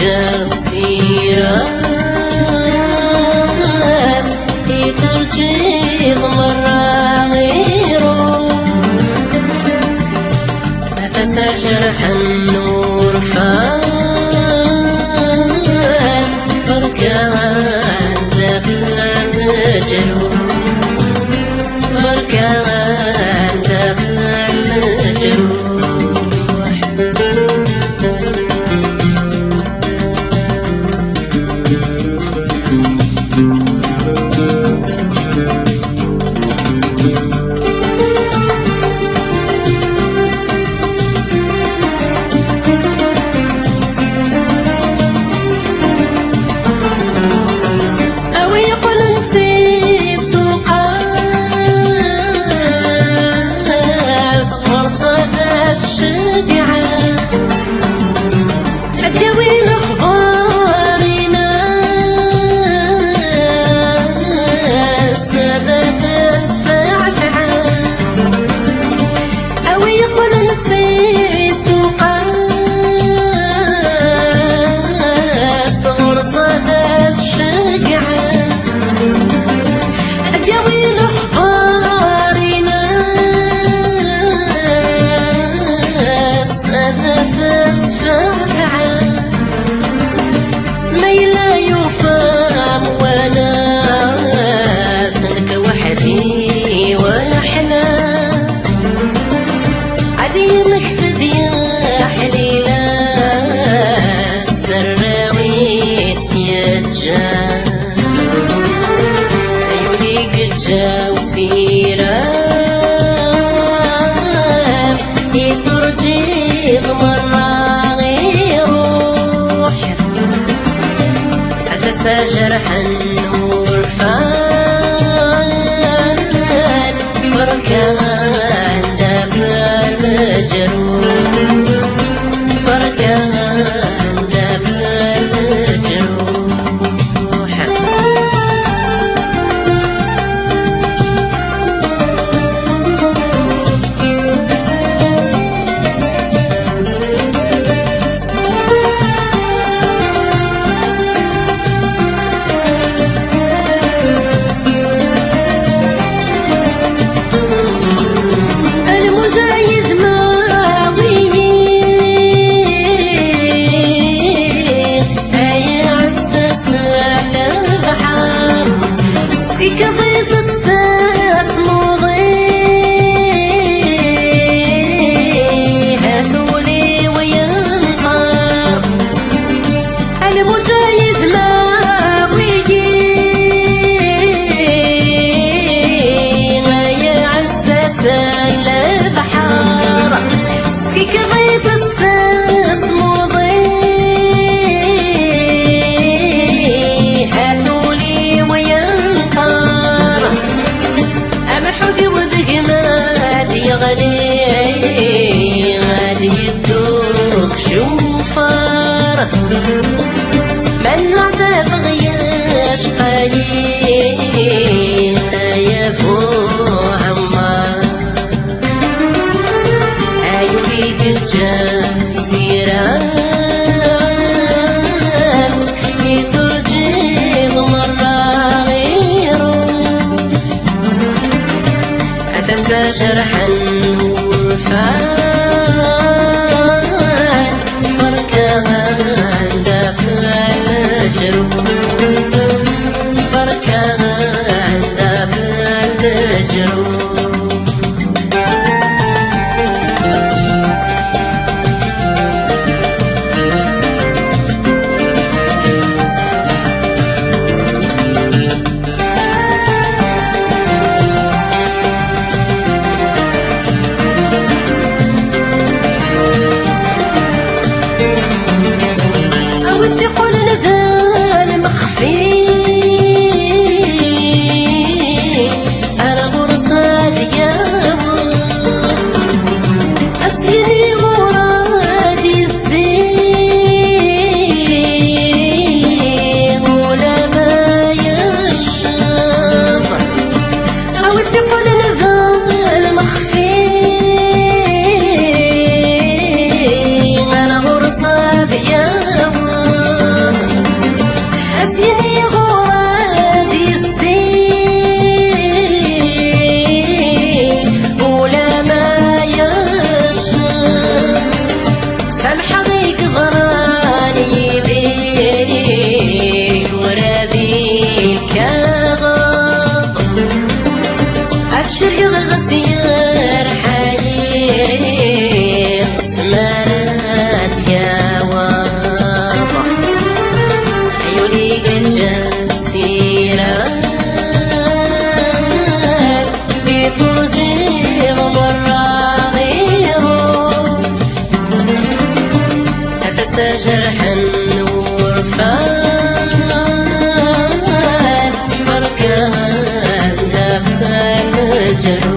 جاب سيرة يترجيض مرة غيره نفس جرح النور فات بركان دفن جروح بركان دفن جروح جاو سيرة يترجيض مرة غيروح أتسى جرح النور فان بركان دفن جروح بركان دفن جروح من عذاب غياش قليل يفوح عمار أيوليك الجاس سيران يترجيض مرة غيره أتسى جرح النور فان يقول نزال مخفي أنا غرصة ديابه أسيني مرادي الزين ولا ما يشاط أوس يقول نزال مخفي أنا غرصة ديابه سير حيق سمرت يا واضح عيوني قد سيرة بفرجي مرة غيره أفس جرحا وفاء بركان دفع الجروح